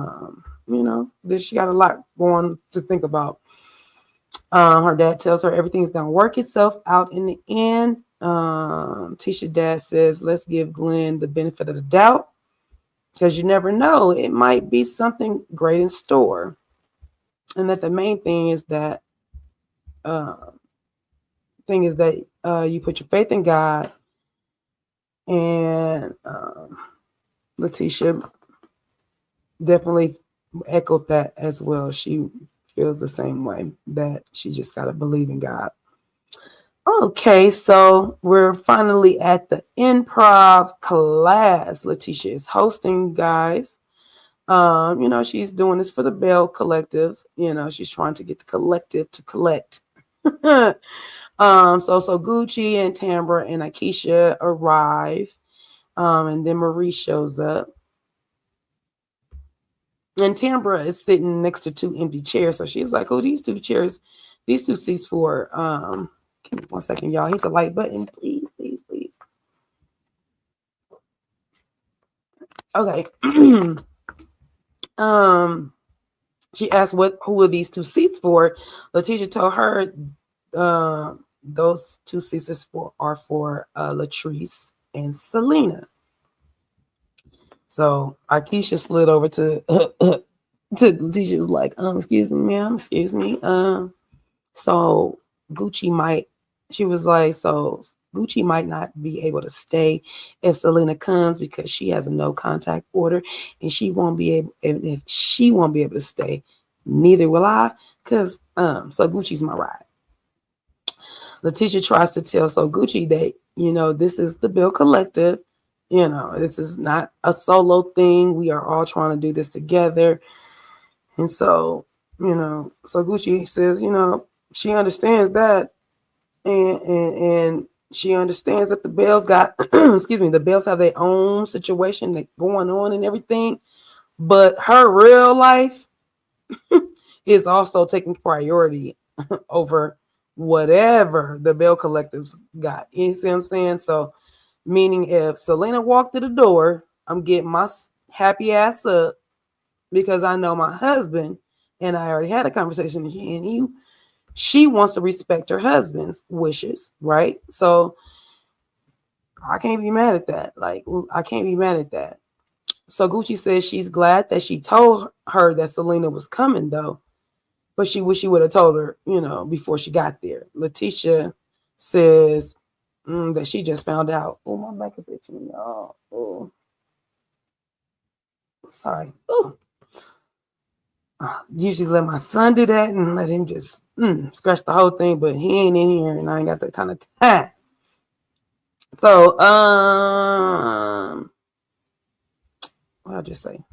got a lot going to think about. Her dad tells her everything's gonna work itself out in the end. Tisha's dad says, "Let's give Glenn the benefit of the doubt, because you never know, it might be something great in store." And that the main thing is that you put your faith in God. And Letitia definitely echoed that as well. She feels the same way, that she just got to believe in God. Okay, so we're finally at the improv class. Letitia is hosting, guys. She's doing this for the Belle Collective. She's trying to get the collective to collect. So Gucci and Tambra and Akeisha arrive, and then Marie shows up. And Tambra is sitting next to two empty chairs. So she was like, "Oh, these two seats for." Give me 1 second, y'all. Hit the like button, please, please, please. Okay. She asked who are these two seats for. Letitia told her those two seats are for Latrice and Selena. So Akeisha slid over to Letitia, was like, "Excuse me, ma'am, excuse me. So Gucci might," she was like, "So Gucci might not be able to stay if Selena comes, because she has a no contact order, and she won't be able. And if she won't be able to stay, neither will I, because so Gucci's my ride." Letitia tries to tell So Gucci that, this is the Belle Collective. This is not a solo thing. We are all trying to do this together. And so, so Gucci says, she understands that, and she understands that the Bells got, excuse me, the Bells have their own situation that going on and everything, but her real life is also taking priority over whatever the Belle Collectives got. You see what I'm saying? So, meaning if Selena walked to the door, I'm getting my happy ass up because I know my husband and I already had a conversation, and she wants to respect her husband's wishes, right? So I can't be mad at that. Like, I can't be mad at that. So Gucci says she's glad that she told her that Selena was coming, though, but she wish she would have told her, before she got there. Letitia says that she just found out. Oh, my back is itching, y'all. Oh, sorry. Oh, usually let my son do that and let him just scratch the whole thing, but he ain't in here, and I ain't got that kind of time. So, what I just say?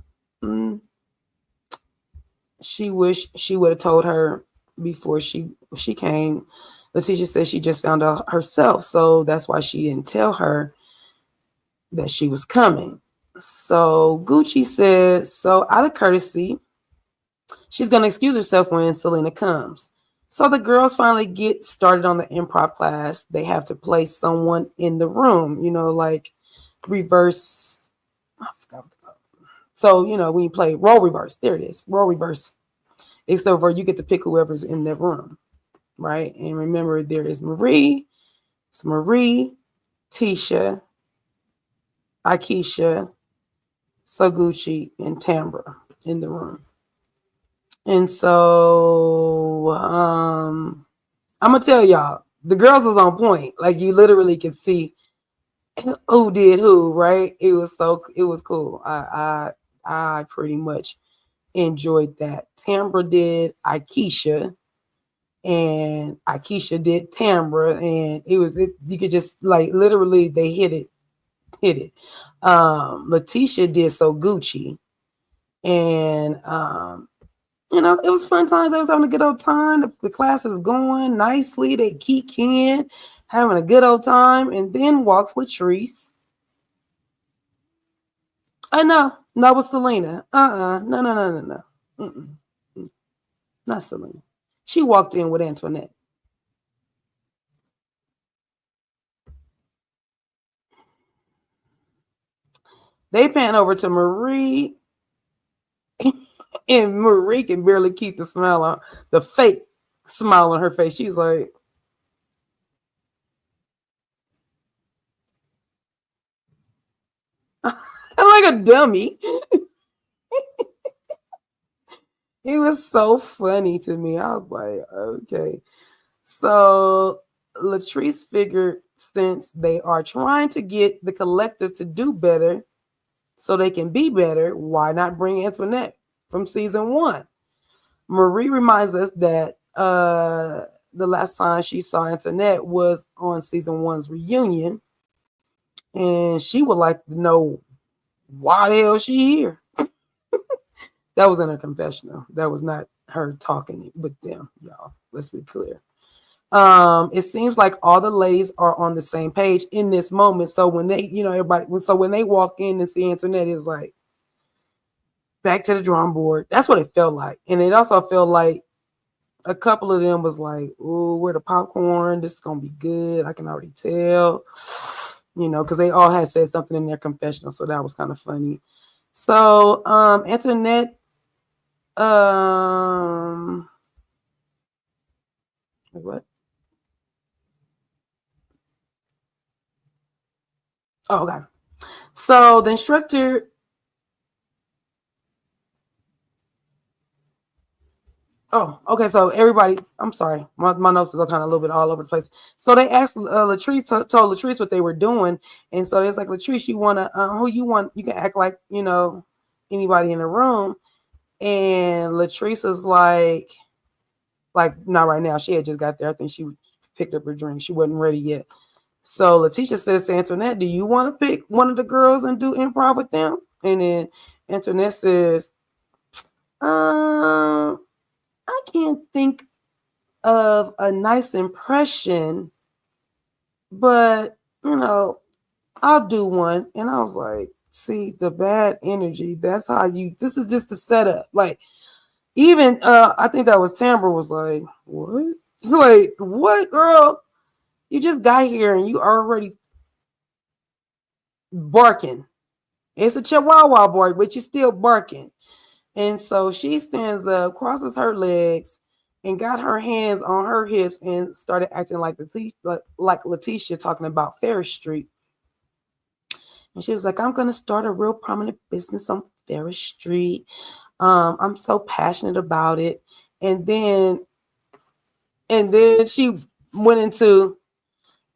She wished she would have told her before she came. Letitia said she just found out herself, so that's why she didn't tell her that she was coming. So Gucci said, so out of courtesy, she's going to excuse herself when Selena comes. So the girls finally get started on the improv class. They have to place someone in the room, like reverse. I forgot. So, when you play role reverse, there it is, role reverse. Except for you get to pick whoever's in that room, right? And remember, there is Marie, it's Marie, Tisha, Akeisha, Soguchi, and Tambra in the room. And so I'm gonna tell y'all, the girls was on point. Like, you literally could see who did who, right? It was cool. I pretty much enjoyed that. Tambra did Akeisha, and Akeisha did Tambra, and you could just like literally they hit it. Letitia did So Gucci, and it was fun times. I was having a good old time. The class is going nicely. They keep in, having a good old time, and then walks Latrice. I know, not with Selena. No. Not Selena. She walked in with Antoinette. They pan over to Marie, and Marie can barely keep the fake smile on her face. She's like, I'm like a dummy. It was so funny to me. I was like, okay. So Latrice figured since they are trying to get the collective to do better so they can be better, why not bring Antoinette from season 1? Marie reminds us that the last time she saw Antoinette was on season 1's reunion, and she would like to know why the hell she here. That was in her confessional. That was not her talking with them, y'all. Let's be clear. It seems like all the ladies are on the same page in this moment. So when they, when they walk in and see Antoinette, it's like back to the drawing board. That's what it felt like. And it also felt like a couple of them was like, "Ooh, where the popcorn? This is gonna be good. I can already tell." Because they all had said something in their confessional, so that was kind of funny. So Antoinette, what? Oh, okay. So the instructor. Oh, okay. So everybody, I'm sorry, my notes are kind of a little bit all over the place. So they asked Latrice, told Latrice what they were doing, and so it's like, Latrice, you wanna who you want? You can act like anybody in the room, and Latrice is like not right now. She had just got there. I think she picked up her drink. She wasn't ready yet. So Letitia says to Antoinette, "Do you want to pick one of the girls and do improv with them?" And then Antoinette says, I can't think of a nice impression, but I'll do one." And I was like, see, the bad energy, this is just the setup. Like, Even I think that was Tamber was like, what? It's like, what, girl? You just got here and you already barking. It's a chihuahua bark, but you're still barking. And so she stands up, crosses her legs, and got her hands on her hips and started acting like Letitia talking about Ferris Street. And she was like, I'm going to start a real prominent business on Ferris Street. I'm so passionate about it. And then she went into,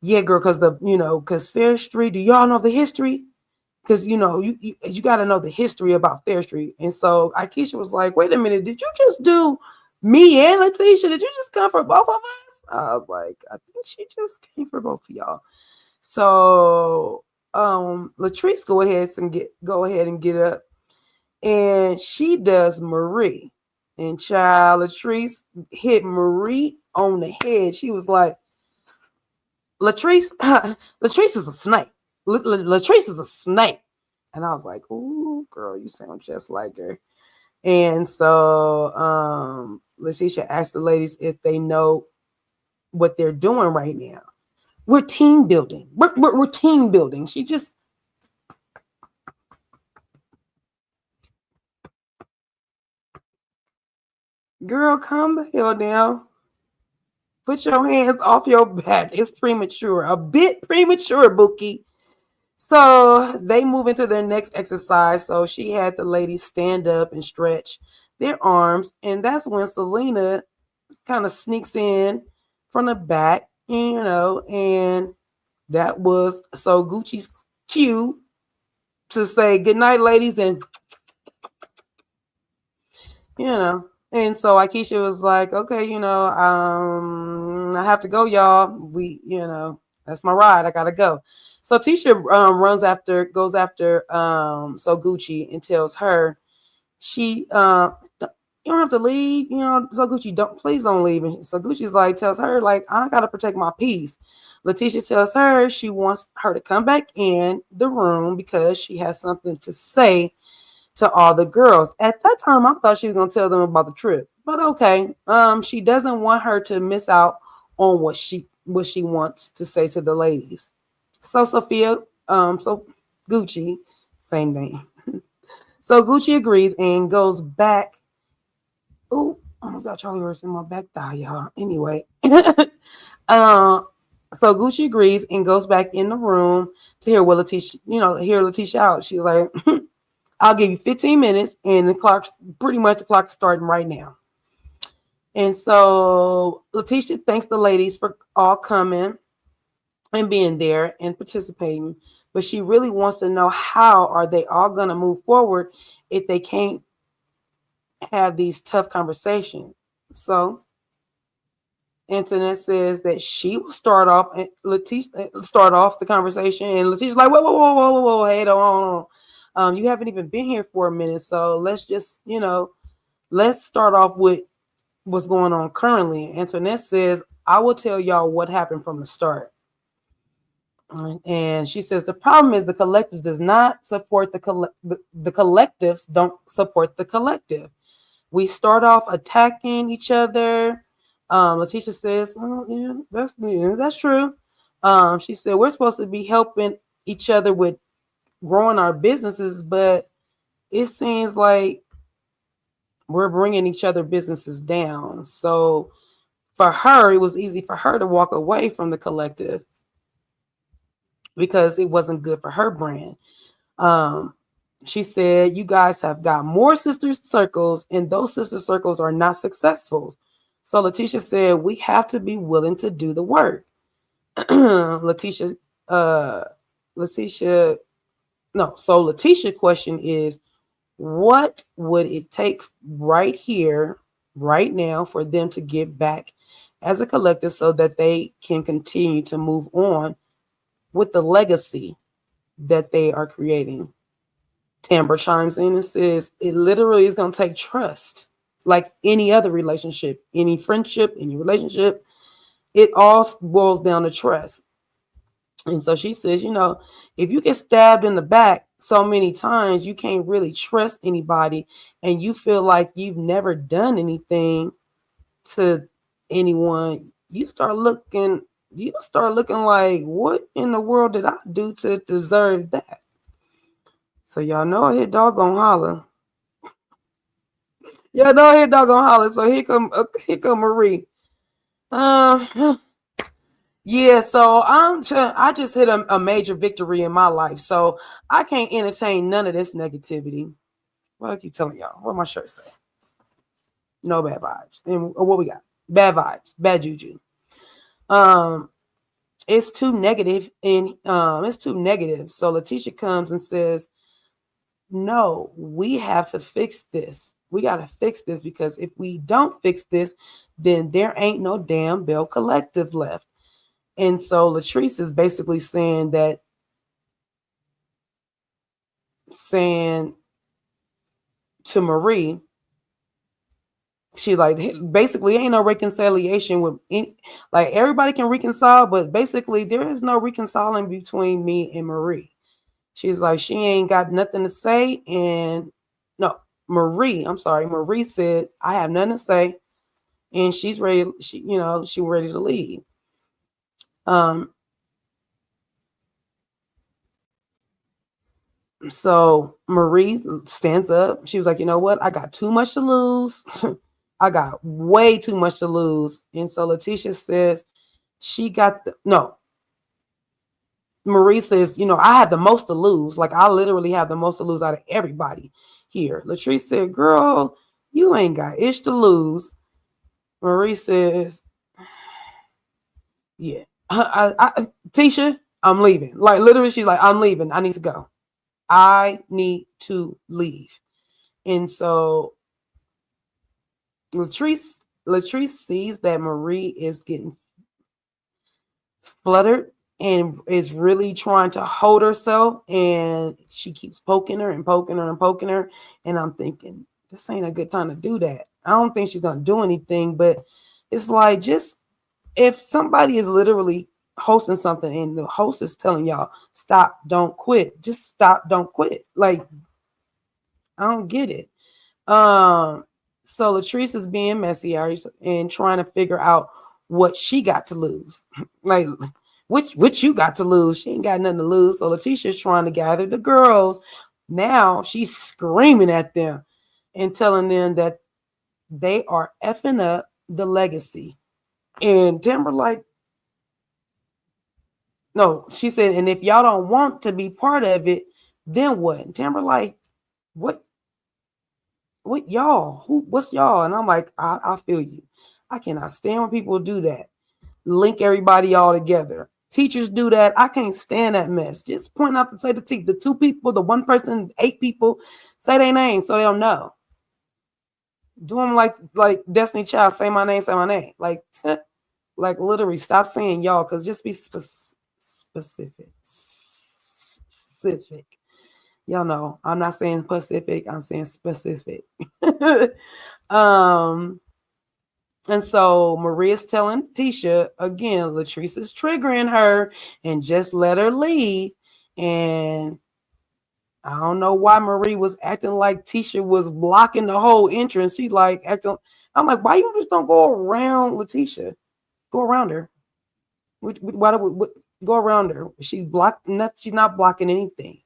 yeah, girl, because Ferris Street, do y'all know the history? Because you got to know the history about Fair Street. And so Akeisha was like, wait a minute, did you just do me and Letitia? Did you just come for both of us? I was like, I think she just came for both of y'all. So Latrice go ahead and get up, and she does Marie. And child, Latrice hit Marie on the head. She was like, Latrice, Latrice is a snake. Latrice is a snake. And I was like, ooh, girl, you sound just like her. And so Letitia asked the ladies if they know what they're doing right now. We're team building. We're team building. She just, girl, calm the hell down. Put your hands off your back. It's premature. A bit premature, Bookie. So they move into their next exercise. So she had the ladies stand up and stretch their arms. And that's when Selena kind of sneaks in from the back, and that was so Gucci's cue to say good night, ladies, and And so Akeisha was like, okay, I have to go, y'all. That's my ride. I gotta go. So Tisha goes after so Gucci and tells her she you don't have to leave, so Gucci please don't leave. And so Gucci's like tells her like I gotta protect my peace. Letitia tells her she wants her to come back in the room because she has something to say to all the girls. At that time, I thought she was gonna tell them about the trip, but okay. She doesn't want her to miss out on what she wants to say to the ladies. So Sophia, so Gucci, same name. So Gucci agrees and goes back. Oh, almost got Charlie horse in my back thigh, y'all. Anyway, so Gucci agrees and goes back in the room to hear what Letitia, hear Letitia out. She's like, I'll give you 15 minutes, and the clock's starting right now. And so Letitia thanks the ladies for all coming and being there and participating, but she really wants to know how are they all going to move forward if they can't have these tough conversations. So Antoinette says that she will start off the conversation, and Letitia's like, whoa, hey, don't. You haven't even been here for a minute, so let's just, let's start off with what's going on currently. Antoinette says, I will tell y'all what happened from the start. And she says the problem is the collective does not support the collectives don't support the collective. We start off attacking each other. Letitia says, oh, yeah, that's true. She said we're supposed to be helping each other with growing our businesses, but it seems like we're bringing each other businesses down. So for her, it was easy for her to walk away from the collective because it wasn't good for her brand. She said, you guys have got more sister circles, and those sister circles are not successful. So Letitia said, we have to be willing to do the work. Letitia's question is, what would it take right here, right now, for them to get back as a collective so that they can continue to move on with the legacy that they are creating? Tamber chimes in and says, it literally is going to take trust, like any other relationship, any friendship, any relationship. It all boils down to trust. And so she says, if you get stabbed in the back, so many times you can't really trust anybody, and you feel like you've never done anything to anyone. You start looking like, what in the world did I do to deserve that? So y'all know I hit doggone holler. Y'all know I hit doggone holler. So here come Marie. Uh, yeah. So I just hit a major victory in my life. So I can't entertain none of this negativity. What I keep telling y'all. What my shirt say? No bad vibes. And what we got? Bad vibes. Bad juju. Um, it's too negative, and it's too negative. So Letitia comes and says, no, we have to fix this. We got to fix this, because if we don't fix this, then there ain't no damn Belle Collective left. And so Latrice is basically saying to Marie, she like, basically ain't no reconciliation with any, like, everybody can reconcile, but basically there is no reconciling between me and Marie. She's like, she ain't got nothing to say. And no, I'm sorry. Marie said, I have nothing to say. And she's ready. She ready to leave. Um, so Marie stands up. She was like, you know what? I got too much to lose. I got way too much to lose. And so Letitia says no. Marie says, I have the most to lose. Like, I literally have the most to lose out of everybody here. Latrice said, girl, you ain't got ish to lose. Marie says, yeah. Tisha, I'm leaving. Like, literally, she's like, I'm leaving. I need to go. I need to leave. And so Latrice sees that Marie is getting fluttered and is really trying to hold herself, and she keeps poking her and poking her and poking her. And I'm thinking, this ain't a good time to do that. I don't think she's gonna do anything, but it's like, just if somebody is literally hosting something and the host is telling y'all, stop, don't quit, just stop, don't quit. Like, I don't get it. So Latrice is being messy and trying to figure out what she got to lose. Like, which you got to lose. She ain't got nothing to lose. So Letitia's trying to gather the girls. Now she's screaming at them and telling them that they are effing up the legacy. And Timberlake, no, she said, and if y'all don't want to be part of it, then what? And Timberlake, what y'all? What's y'all? And I'm like, I feel you. I cannot stand when people do that. Link everybody all together. Teachers do that. I can't stand that mess. Just point out the two people, the one person, 8 people, say their name so they'll know. Do them like Destiny Child, say my name. Like literally stop saying y'all, because just be specific. Y'all know, I'm not saying Pacific, I'm saying specific. And so Maria's telling Tisha again, Latrice is triggering her and just let her leave. And I don't know why Marie was acting like Tisha was blocking the whole entrance. She like acting. I'm like, why you just don't go around Letitia? Go around her. Why do we go around her? She's not blocking anything.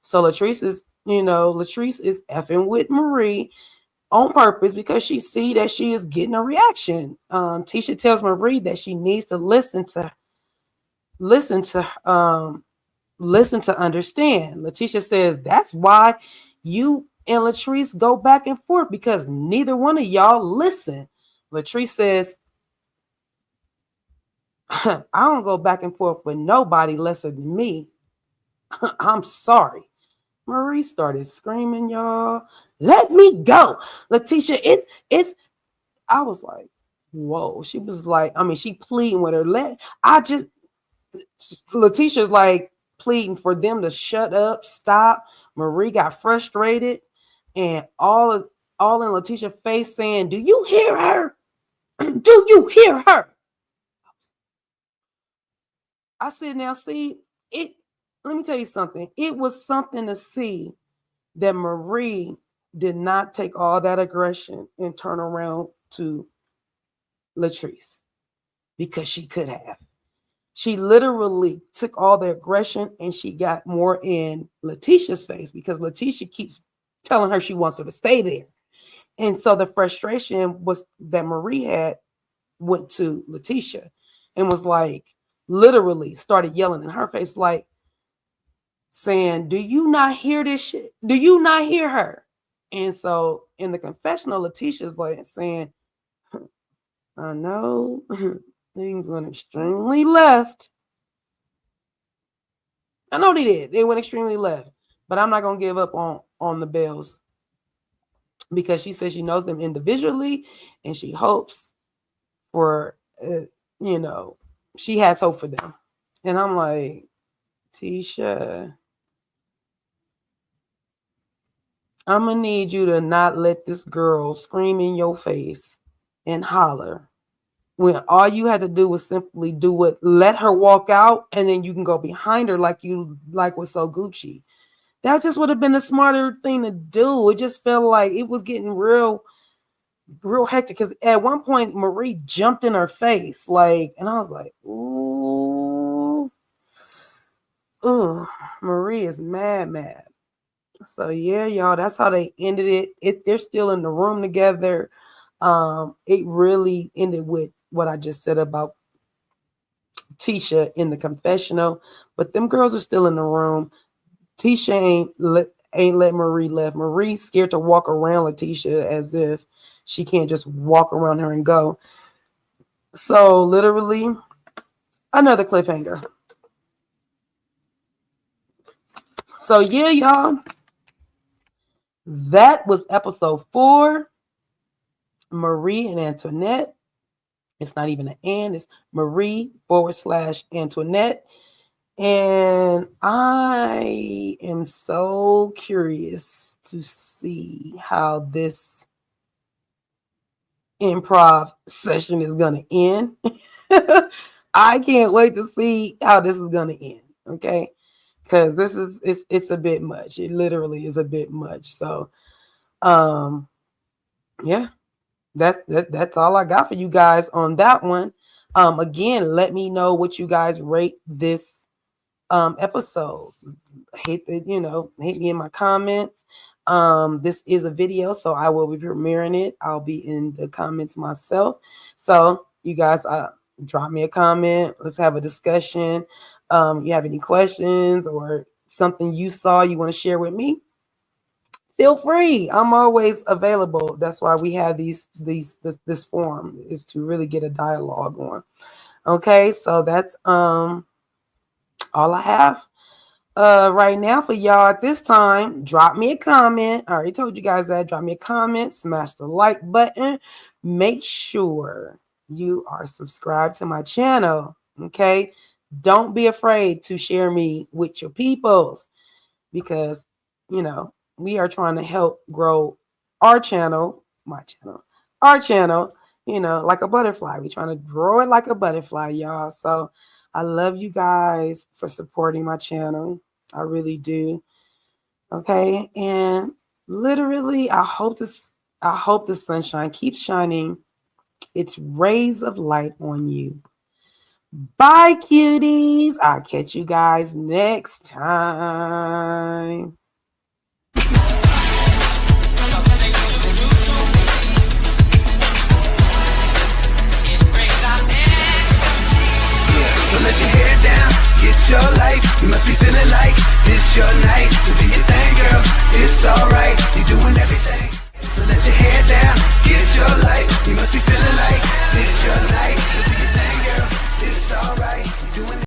So Latrice is effing with Marie on purpose, because she see that she is getting a reaction. Tisha tells Marie that she needs to listen to understand. Letitia says, that's why you and Latrice go back and forth, because neither one of y'all listen. Latrice says, I don't go back and forth with nobody lesser than me. I'm sorry. Marie started screaming, y'all. Let me go. Letitia, it's I was like, whoa. She was like, she pleading with her. Letitia's like pleading for them to shut up, stop. Marie got frustrated, and all in Letitia's face saying, do you hear her? Do you hear her? I said, now see, it let me tell you something. It was something to see that Marie did not take all that aggression and turn around to Latrice, because she could have. She literally took all the aggression and she got more in Letitia's face, because Letitia keeps telling her she wants her to stay there. And so the frustration was that Marie had went to Letitia and was like, literally started yelling in her face, like saying, do you not hear this shit? Do you not hear her? And so in the confessional, Letitia's like saying, I know things went extremely left. I know they did. They went extremely left. But I'm not going to give up on the Bells, because she says she knows them individually and she hopes for, she has hope for them. And I'm like, Tisha, I'm going to need you to not let this girl scream in your face and holler when all you had to do was simply let her walk out, and then you can go behind her like was so Gucci. That just would have been a smarter thing to do. It just felt like it was getting real hectic, because at one point Marie jumped in her face, and I was like, ooh, Marie is mad. So yeah, y'all, that's how they ended it. They're still in the room together. It really ended with what I just said about Tisha in the confessional, but them girls are still in the room. Tisha ain't let Marie left. Marie's scared to walk around Letitia as if she can't just walk around her and go. So literally another cliffhanger. So yeah, y'all, that was episode 4, Marie and Antoinette. It's not even an and, it's Marie/Antoinette. And I am so curious to see how this improv session is going to end. I can't wait to see how this is going to end. Okay. Because it's a bit much. It literally is a bit much. So, yeah, that's all I got for you guys on that one. Again, let me know what you guys rate this episode. Hit me in my comments. This is a video, so I will be premiering it. I'll be in the comments myself. So you guys, drop me a comment. Let's have a discussion. You have any questions or something you saw you want to share with me, feel free. I'm always available. That's why we have this forum, is to really get a dialogue going. Okay, so that's all I have right now for y'all at this time. Drop me a comment. I already told you guys that. Drop me a comment, smash the like button. Make sure you are subscribed to my channel. Okay, don't be afraid to share me with your peoples, because we are trying to help grow our channel, our channel, like a butterfly. We're trying to grow it like a butterfly, y'all. So I love you guys for supporting my channel. I really do. Okay. And literally, I hope the sunshine keeps shining its rays of light on you. Bye, cuties. I'll catch you guys next time. So let your hair down, get your life. You must be feeling like this your night. So do your thing,